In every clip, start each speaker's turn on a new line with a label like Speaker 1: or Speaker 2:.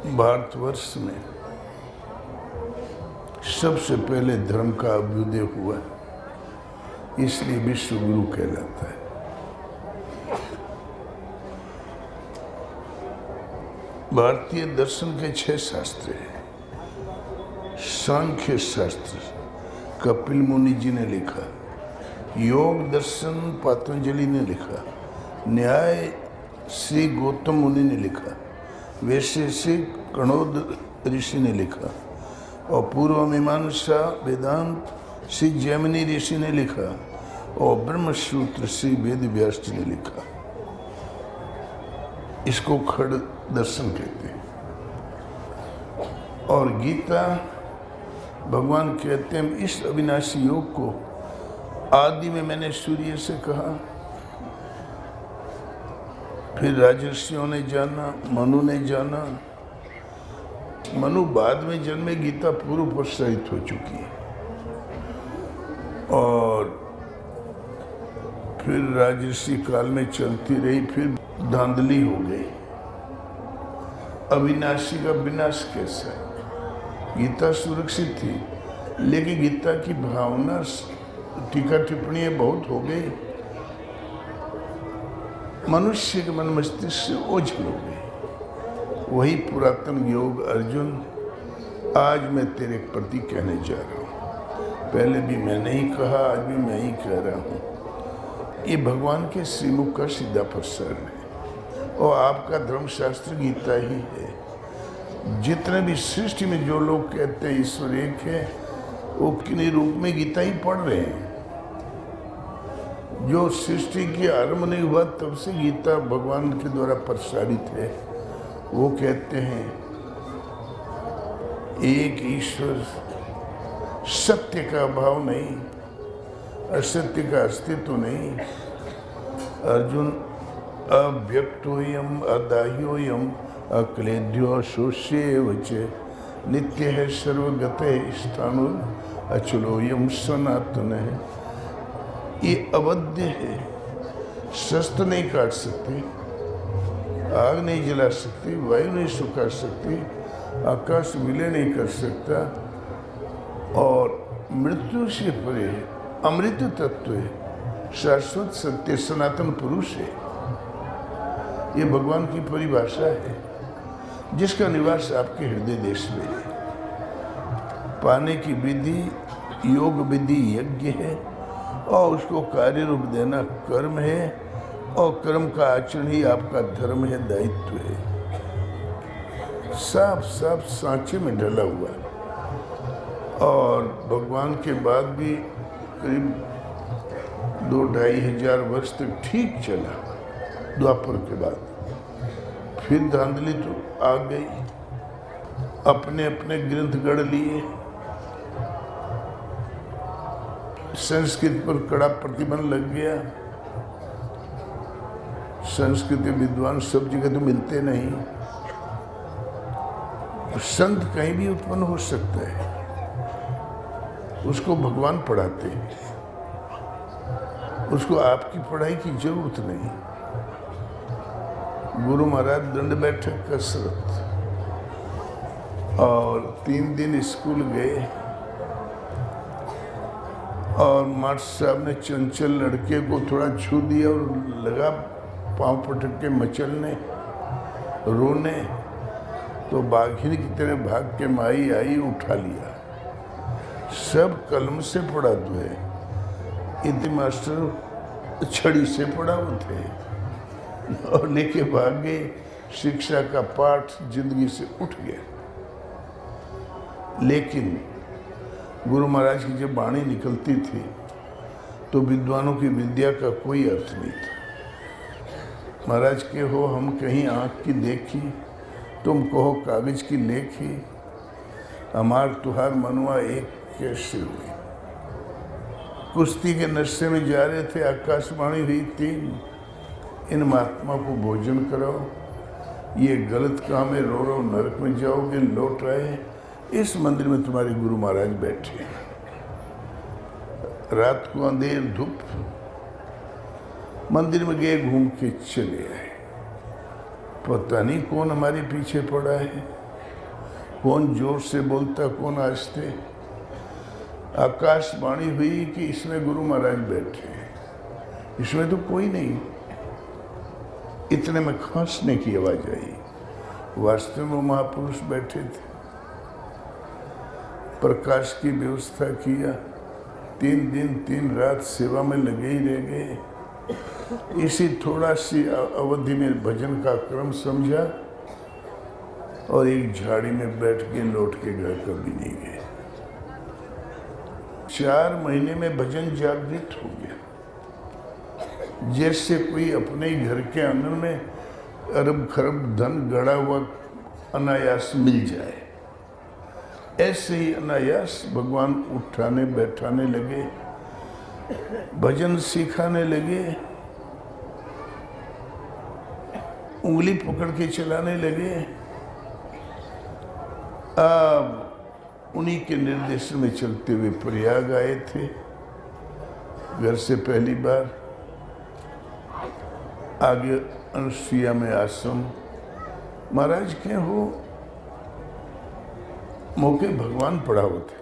Speaker 1: भारतवर्ष में सबसे पहले धर्म का अभ्युदय हुआ, इसलिए विश्व गुरु कहलाता है। भारतीय दर्शन के 6 शास्त्र हैं। सांख्य शास्त्र कपिल मुनि जी ने लिखा, योग दर्शन पतंजलि ने लिखा, न्याय श्री गौतम मुनि ने लिखा, वैशेषिक कणोद ऋषि ने लिखा और पूर्व मीमांसा वेदांत श्री जैमिनी ऋषि ने लिखा और ब्रह्मसूत्र श्री वेद व्यास जी ने लिखा। इसको खड़ दर्शन कहते हैं। और गीता भगवान कहते हैं, इस अविनाशी योग को आदि में मैंने सूर्य से कहा, फिर राजर्षियों ने जाना, मनु ने जाना। मनु बाद में जन्मे, गीता पूर्व प्रसारित हो चुकी है। और फिर राजर्षि काल में चलती रही, फिर धांधली हो गई। अविनाशी का विनाश कैसा? गीता सुरक्षित थी, लेकिन गीता की भावना टीका टिप्पणियां बहुत हो गई, मनुष्य के मन मस्तिष्क से ओझल हो गई। वही पुरातन योग अर्जुन आज मैं तेरे प्रति कहने जा रहा हूँ। पहले भी मैंने ही कहा, आज भी मैं ही कह रहा हूँ। ये भगवान के श्रीमुख का सीधा प्रसारण है और आपका धर्मशास्त्र गीता ही है। जितने भी सृष्टि में जो लोग कहते हैं ईश्वर एक है, वो किन्हीं रूप में गीता ही पढ़ रहे हैं। जो सृष्टि की आरंभ नहीं हुआ तब से गीता भगवान के द्वारा प्रसारित है। वो कहते हैं एक ईश्वर, सत्य का अभाव नहीं, असत्य का अस्तित्व नहीं। अर्जुन अव्यक्तोयम अदाह्योयम अक्लेद्यो शोष्येव च नित्य है सर्वगते स्थाणुर अचलोयम सनातन है। ये अवध्य है, शस्त्र नहीं काट सकते, आग नहीं जला सकती, वायु नहीं सुखा सकती, आकाश विलय नहीं कर सकता और मृत्यु से परे अमृत तत्व है, शाश्वत सत्य सनातन पुरुष है। ये भगवान की परिभाषा है, जिसका निवास आपके हृदय देश में है। पाने की विधि योग विधि यज्ञ है और उसको कार्य रूप देना कर्म है और कर्म का आचरण ही आपका धर्म है, दायित्व है। साफ साफ सांचे में ढला हुआ है। और भगवान के बाद भी करीब 2-2.5 हजार वर्ष तक ठीक चला। द्वापर के बाद फिर धांधली तो आ गई, अपने अपने ग्रंथ गढ़ लिए, संस्कृत पर कड़ा प्रतिबंध लग गया। संस्कृत विद्वान सब जगह तो मिलते नहीं, संत कहीं भी उत्पन्न हो सकता है, उसको भगवान पढ़ाते हैं, उसको आपकी पढ़ाई की जरूरत नहीं। गुरु महाराज दंड बैठक कसरत, और 3 दिन स्कूल गए और मास्टर साहब ने चंचल लड़के को थोड़ा छू दिया और लगा पांव पटक के मचलने, रोने। तो बाघिन की तरह भाग के माई आई, उठा लिया। सब कलम से पढ़ा तो है, इतने मास्टर छड़ी से पढ़ा हुए थे और लेके भाग गए। शिक्षा का पाठ जिंदगी से उठ गया। लेकिन गुरु महाराज की जब वाणी निकलती थी तो विद्वानों की विद्या का कोई अर्थ नहीं था। महाराज के हो हम कहीं आँख की देखी, तुम कहो कागज की लेखी, हमार तुहार मनुआ एक कैसे हुई। कुश्ती के नशे में जा रहे थे, आकाशवाणी हुई 3, इन महात्मा को भोजन कराओ, ये गलत काम है, रो रो नरक में जाओगे, लौट आए। इस मंदिर में तुम्हारे गुरु महाराज बैठे। रात को अंधेर धूप, मंदिर में गए, घूम के चले आए। पता नहीं कौन हमारे पीछे पड़ा है। कौन जोर से बोलता, कौन आस्ते। आकाशवाणी हुई कि इसमें गुरु महाराज बैठे हैं, इसमें तो कोई नहीं। इतने में खांसने की आवाज आई। वास्तव में महापुरुष बैठे थे। प्रकाश की व्यवस्था किया, 3 दिन 3 रात सेवा में लगे ही रह गए। इसी थोड़ा सी अवधि में भजन का क्रम समझा और एक झाड़ी में बैठ के लौट के घर कभी नहीं गए। 4 महीने में भजन जागृत हो गया, जैसे कोई अपने ही घर के आंगन में अरब खरब धन गड़ा हुआ अनायास मिल जाए। ऐसे ही अनायास भगवान उठाने बैठाने लगे, भजन सिखाने लगे, उंगली पकड़ के चलाने लगे। अब उन्हीं के निर्देशन में चलते हुए प्रयाग आए थे। घर से पहली बार, आगे अनुसुईया में आश्रम। महाराज के हो मौके भगवान पढ़ा होते,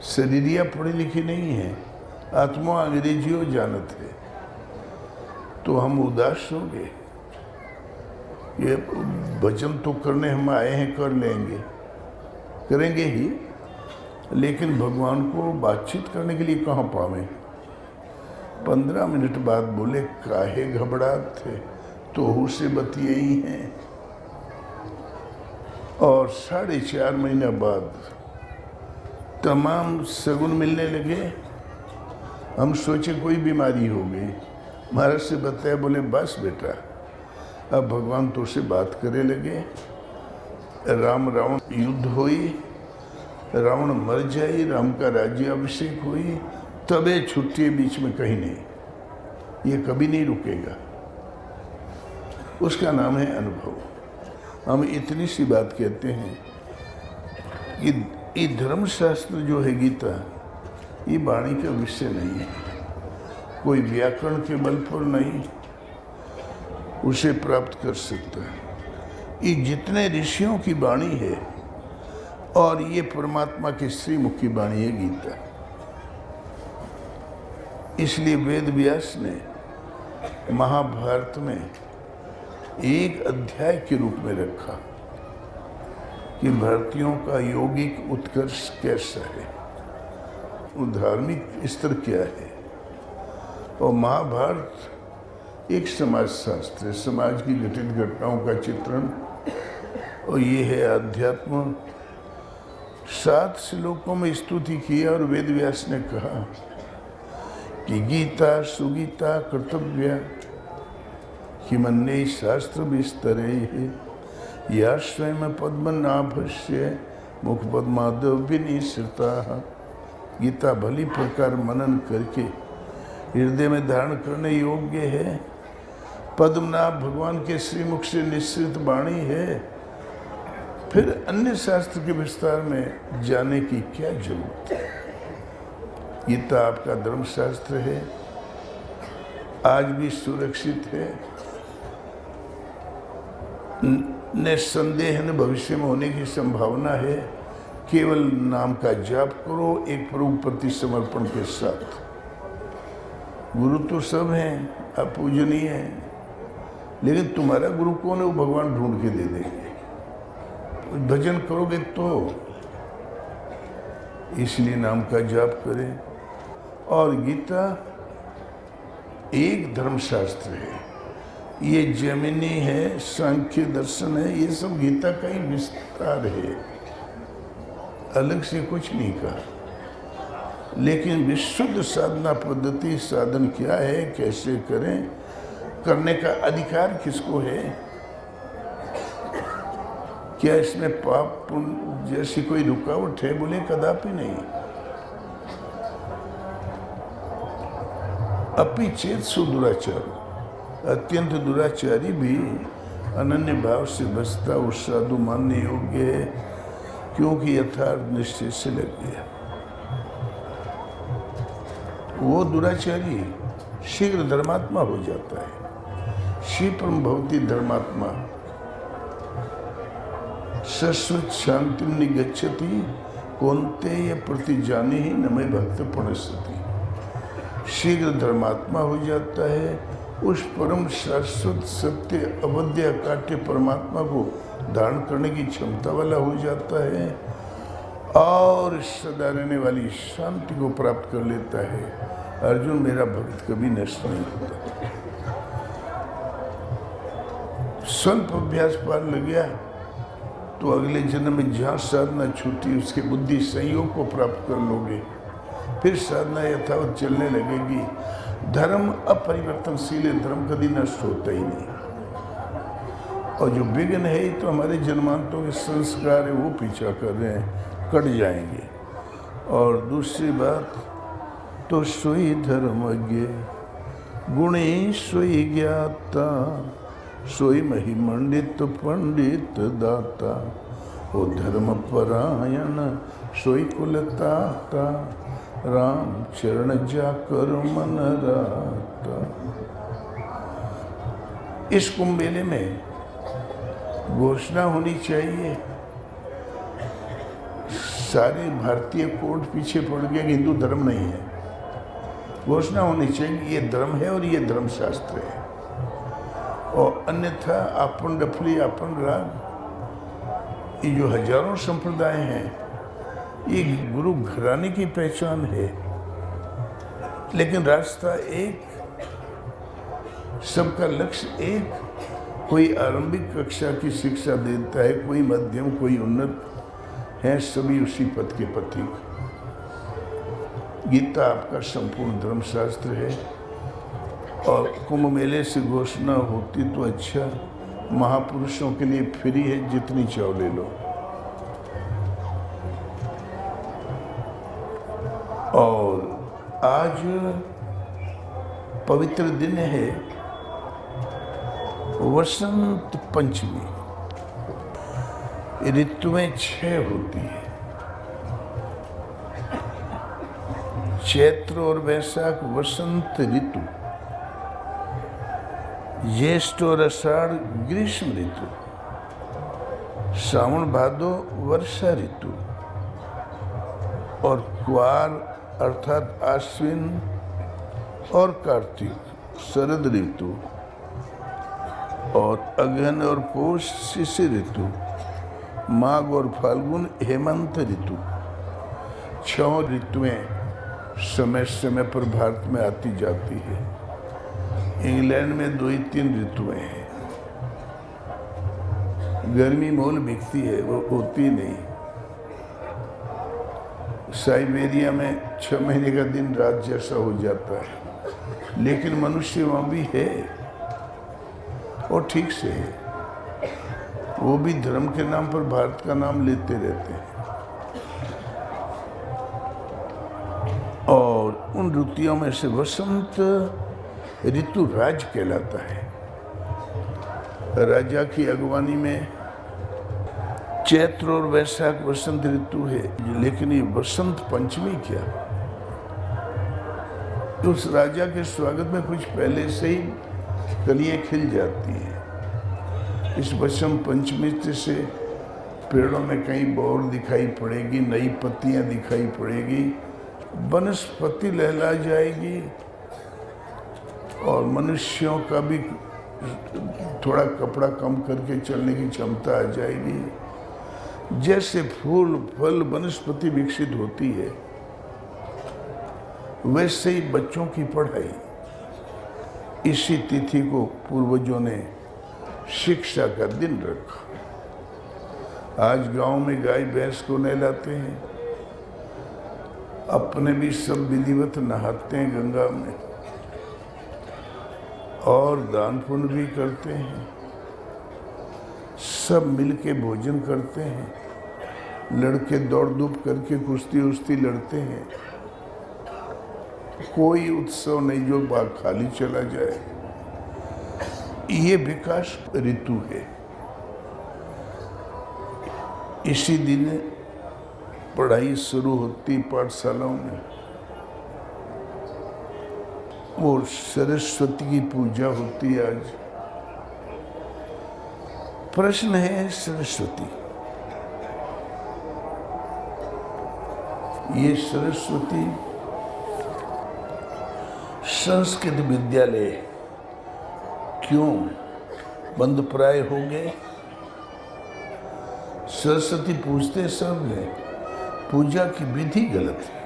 Speaker 1: शरीरिया पढ़ी लिखी नहीं है, आत्मा अंग्रेजियों जानत है, तो हम उदास हो गए। ये भजन तो करने हम आए हैं, कर लेंगे, करेंगे ही, लेकिन भगवान को बातचीत करने के लिए कहाँ पावे। 15 मिनट बाद बोले, काहे घबरात थे, तो से बतिये ही हैं। और 4.5 महीना बाद तमाम सगुन मिलने लगे। हम सोचे कोई बीमारी हो गई। महाराज से बताया, बोले बस बेटा, अब भगवान तो से बात करे लगे। राम रावण युद्ध हुई, रावण मर जाई, राम का राज्य अभिषेक हुई, तबे छुट्टी बीच में कहीं नहीं, ये कभी नहीं रुकेगा। उसका नाम है अनुभव। हम इतनी सी बात कहते हैं कि ये धर्मशास्त्र जो है गीता, ये वाणी का विषय नहीं है, कोई व्याकरण के बल पर नहीं उसे प्राप्त कर सकता है। ये जितने ऋषियों की वाणी है और ये परमात्मा के श्रीमुख की वाणी है गीता। इसलिए वेद व्यास ने महाभारत में एक अध्याय के रूप में रखा कि भारतीयों का यौगिक उत्कर्ष कैसा है, धार्मिक स्तर क्या है। और महाभारत एक समाज शास्त्र है, समाज की घटित घटनाओं का चित्रण, और ये है अध्यात्म। 7 श्लोकों में स्तुति किया और वेद व्यास ने कहा कि गीता सुगीता कर्तव्या किमन्ये शास्त्र विस्तरे या स्वयं पद्मनाभस्य मुख पद्मादविनिसृता। गीता भली प्रकार मनन करके हृदय में धारण करने योग्य है। पद्मनाभ भगवान के श्रीमुख से निश्चित वाणी है, फिर अन्य शास्त्र के विस्तार में जाने की क्या जरूरत है। गीता आपका धर्मशास्त्र है, आज भी सुरक्षित है, निस्संदेह न भविष्य में होने की संभावना है। केवल नाम का जाप करो एक प्रभु प्रति समर्पण के साथ। गुरु तो सब हैं, आप पूजनीय हैं, लेकिन तुम्हारा गुरु कौन है वो भगवान ढूंढ के दे देंगे। भजन करोगे तो, इसलिए नाम का जाप करें। और गीता एक धर्मशास्त्र है, ये जैमिनी है, सांख्य दर्शन है, ये सब गीता का ही विस्तार है, अलग से कुछ नहीं कहा। लेकिन विशुद्ध साधना पद्धति, साधन क्या है, कैसे करें, करने का अधिकार किसको है, क्या इसमें पाप पुण्य जैसी कोई रुकावट है, बोले कदापि नहीं। अपि चेत सुदुराचार, अत्यंत दुराचारी भी अनन्य भाव से बचता उस साधु मानने योग्य है, क्योंकि यथार्थ निश्चय से लग गया। वो दुराचारी शीघ्र धर्मात्मा हो जाता है। क्षिप्रम भवति धर्मात्मा। शाश्वत शांति निगच्छति कौन्ते ये प्रतिजानी ही न मैं भक्त प्रणश्यति। शीघ्र धर्मात्मा हो जाता है, उस परम शाश्वत सत्य अवध्य अकाट्य परमात्मा को धारण करने की क्षमता वाला हो जाता है और सदा रहने वाली शांति को प्राप्त कर लेता है। अर्जुन, मेरा भक्त कभी नष्ट नहीं होता। स्वल्प अभ्यास पार लग गया तो अगले जन्म में जहाँ साधना छूटी उसके बुद्धि संयोग को प्राप्त कर लोगे, फिर साधना यथावत चलने लगेगी। धर्म अपरिवर्तनशील है, धर्म कभी नष्ट होता ही नहीं। और जो विघ्न है तो हमारे जन्मांतों के संस्कार है, वो पीछा कर रहे हैं, कट जाएंगे। और दूसरी बात तो सोई धर्मज्ञ गुणी सोई ज्ञाता, सोई महिमंडित पंडित दाता, ओ धर्म परायण सोई कुलताता, राम चरण जाकर मन राता। इस कुंभ मेले में घोषणा होनी चाहिए, सारे भारतीय कोर्ट पीछे पड़ गए, हिंदू धर्म नहीं है। घोषणा होनी चाहिए ये धर्म है और ये धर्मशास्त्र है, और अन्यथा आपन डफली आपन राग, ये जो हजारों संप्रदाय हैं ये गुरु घराने की पहचान है, लेकिन रास्ता एक, सबका लक्ष्य एक। कोई आरंभिक कक्षा की शिक्षा देता है, कोई मध्यम, कोई उन्नत है, सभी उसी पथ के पथिक। गीता आपका संपूर्ण धर्मशास्त्र है, और कुंभ मेले से घोषणा होती तो अच्छा, महापुरुषों के लिए फ्री है, जितनी चाहो ले लो। और आज पवित्र दिन है वसंत पंचमी। ऋतुएं 6 होती है, चैत्र और वैशाख वसंत ऋतु, ज्येष्ठ और आषाढ़ ग्रीष्म ऋतु, श्रावण भादो वर्षा ऋतु, और क्वार अर्थात आश्विन और कार्तिक शरद ऋतु, और अगहन और पौष शिशिर ऋतु, माघ और फाल्गुन हेमंत ऋतु। 6 ऋतुएं समय समय पर भारत में आती जाती है। इंग्लैंड में 2 ही 3 ऋतुएं हैं। गर्मी मोल बिकती है, वो होती नहीं। साइबेरिया में 6 महीने का दिन रात जैसा हो जाता है, लेकिन मनुष्य वहाँ भी है और ठीक से है। वो भी धर्म के नाम पर भारत का नाम लेते रहते हैं। और उन ऋतुओं में से वसंत ऋतु राज कहलाता है। राजा की अगवानी में चैत्र और वैशाख वसंत ऋतु है, लेकिन ये वसंत पंचमी क्या? तो उस राजा के स्वागत में कुछ पहले से ही कलियां खिल जाती हैं। इस वसंत पंचमी से पेड़ों में कई बौर दिखाई पड़ेगी, नई पत्तियां दिखाई पड़ेगी, वनस्पति लहला जाएगी, और मनुष्यों का भी थोड़ा कपड़ा कम करके चलने की क्षमता आ जाएगी। जैसे फूल फल वनस्पति विकसित होती है, वैसे ही बच्चों की पढ़ाई। इसी तिथि को पूर्वजों ने शिक्षा का दिन रखा। आज गांव में गाय भैंस को नहलाते हैं, अपने भी सब विधिवत नहाते हैं गंगा में, और दान पुण्य भी करते हैं, सब मिलके भोजन करते हैं, लड़के दौड़ धूप करके कुश्ती उश्ती लड़ते हैं। कोई उत्सव नहीं जो बाग खाली चला जाए। ये विकास ऋतु है। इसी दिन पढ़ाई शुरू होती पाठशालाओं में, और सरस्वती की पूजा होती है। आज प्रश्न है सरस्वती, ये सरस्वती संस्कृत विद्यालय क्यों बंद प्राय हो गए? सरस्वती पूजते सब है, पूजा की विधि गलत है,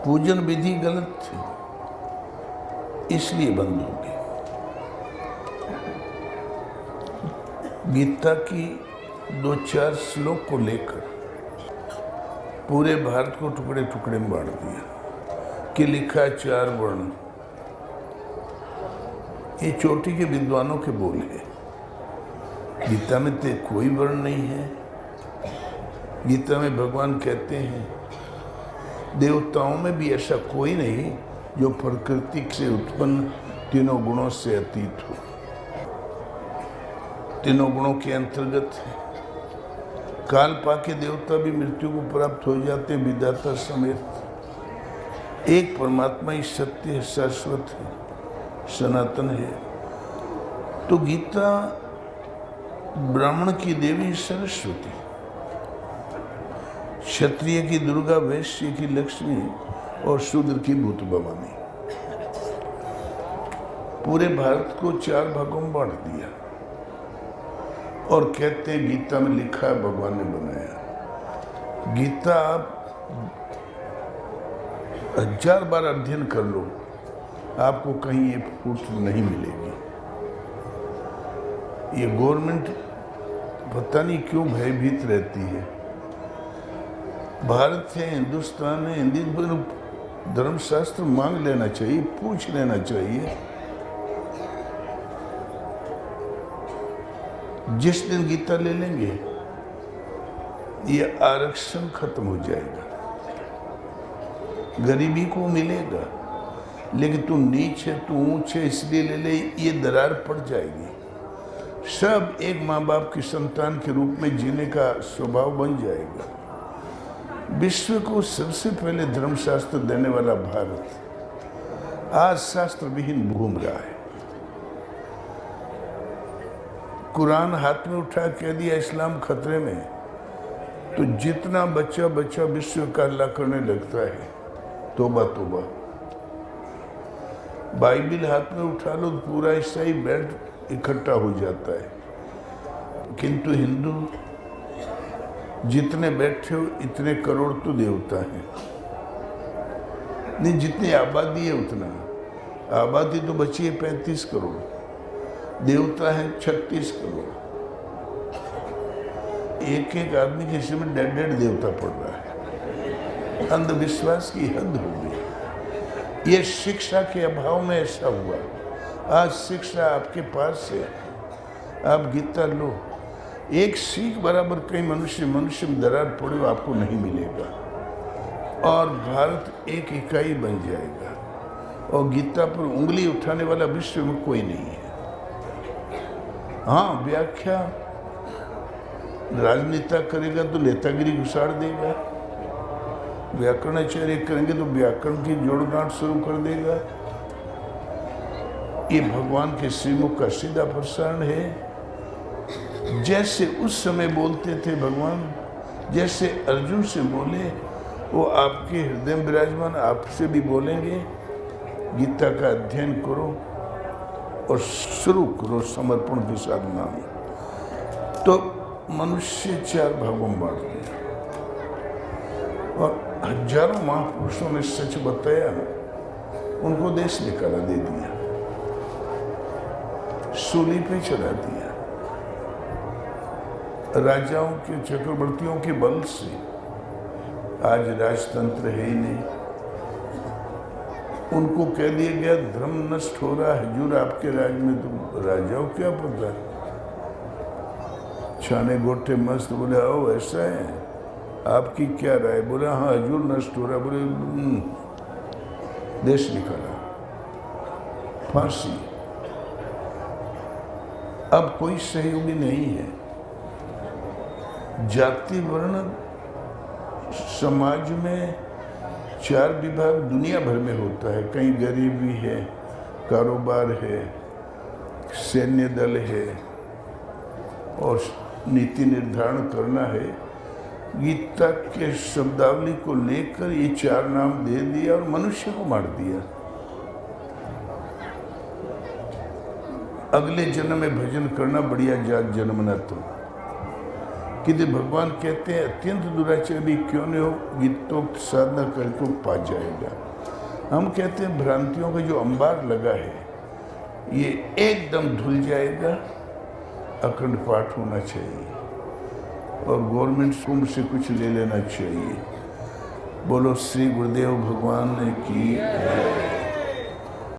Speaker 1: पूजन विधि गलत थी, इसलिए बंद हो गई। गीता की 2-4 श्लोक को लेकर पूरे भारत को टुकड़े टुकड़े में बांट दिया कि लिखा है 4 वर्ण। ये चोटी के विद्वानों के बोल है। गीता में तो कोई वर्ण नहीं है। गीता में भगवान कहते हैं देवताओं में भी ऐसा कोई नहीं जो प्रकृति से उत्पन्न तीनों गुणों से अतीत हो। तीनों गुणों के अंतर्गत है। काल पाके देवता भी मृत्यु को प्राप्त हो जाते हैं विधाता समेत। एक परमात्मा ही सत्य है, शाश्वत है, सनातन है। तो गीता ब्राह्मण की देवी सरस्वती, क्षत्रिय की दुर्गा, वैश्य की लक्ष्मी और शूद्र की भूत भवानी, पूरे भारत को 4 भागों में बांट दिया। और कहते हैं गीता में लिखा है भगवान ने बनाया। गीता आप 1000 बार अध्ययन कर लो, आपको कहीं ये फूट नहीं मिलेगी। ये गवर्नमेंट पता नहीं क्यों भयभीत रहती है। भारत है, हिंदुस्तान है, हिंदी धर्मशास्त्र मांग लेना चाहिए, पूछ लेना चाहिए। जिस दिन गीता ले लेंगे ये आरक्षण खत्म हो जाएगा, गरीबी को मिलेगा। लेकिन तू नीच है, तू ऊंच है, इसलिए ले ले, ये दरार पड़ जाएगी। सब एक माँ बाप की संतान के रूप में जीने का स्वभाव बन जाएगा। विश्व को सबसे पहले धर्मशास्त्र देने वाला भारत आज शास्त्र विहीन घूम रहा है। कुरान हाथ में उठा कह दिया इस्लाम खतरे में, तो जितना बच्चा बच्चा विश्व का हल्ला करने लगता है, तोबा तोबा। बाइबिल हाथ में उठा लो तो पूरा ईसाई बेल्ट इकट्ठा हो जाता है। किंतु हिंदू जितने बैठे हो इतने करोड़ तो देवता हैं। नहीं, जितनी आबादी है उतना, आबादी तो बची है 35 करोड़, देवता है 36 करोड़। एक एक आदमी के सिर में 1.5 देवता पड़ रहा है। अंधविश्वास की हद हो गई। ये शिक्षा के अभाव में ऐसा हुआ। आज शिक्षा आपके पास है, आप गीता लो। एक सीख बराबर कई मनुष्य में दरार पड़े आपको नहीं मिलेगा, और भारत एक इकाई बन जाएगा। और गीता पर उंगली उठाने वाला विश्व में कोई नहीं है। हाँ, व्याख्या राजनेता करेगा तो नेतागिरी घुसाड़ देगा, व्याकरणाचार्य करेंगे तो व्याकरण की जोड़ गांठ शुरू कर देगा। ये भगवान के श्रीमुख का सीधा प्रसारण है। जैसे उस समय बोलते थे भगवान, जैसे अर्जुन से बोले, वो आपके हृदय में विराजमान आपसे भी बोलेंगे। गीता का अध्ययन करो और शुरू करो समर्पण की साधना में। तो मनुष्य 4 भागों में बांट दिया, और हजारों महापुरुषों ने सच बताया, उनको देश निकाला दे दिया, सूली पे चढ़ा दिया। राजाओं के, चक्रवर्तियों के बल से आज राजतंत्र है ही नहीं। उनको कह दिया गया धर्म नष्ट हो रहा है हुजूर आपके राज में। तो राजाओं क्या पता, छाने गोटे मस्त बोले आओ ऐसा है, आपकी क्या राय? बोले हाँ हुजूर नष्ट हो रहा। बोले देश निकाला, फांसी। अब कोई सहयोगी नहीं है। जाति वर्ण समाज में 4 विभाग दुनिया भर में होता है। कहीं गरीबी है, कारोबार है, सैन्य दल है, और नीति निर्धारण करना है। गीता के शब्दावली को लेकर ये 4 नाम दे दिया और मनुष्य को मार दिया। अगले जन्म में भजन करना, बढ़िया जात जन्मना। तो कि भगवान कहते हैं अत्यंत दुराचार भी क्यों नहीं हो, गीतोक्त साधना करके पा जाएगा। हम कहते हैं भ्रांतियों का जो अंबार लगा है ये एकदम धुल जाएगा। अखंड पाठ होना चाहिए और गवर्नमेंट कुंभ से कुछ ले लेना चाहिए। बोलो श्री गुरुदेव भगवान की।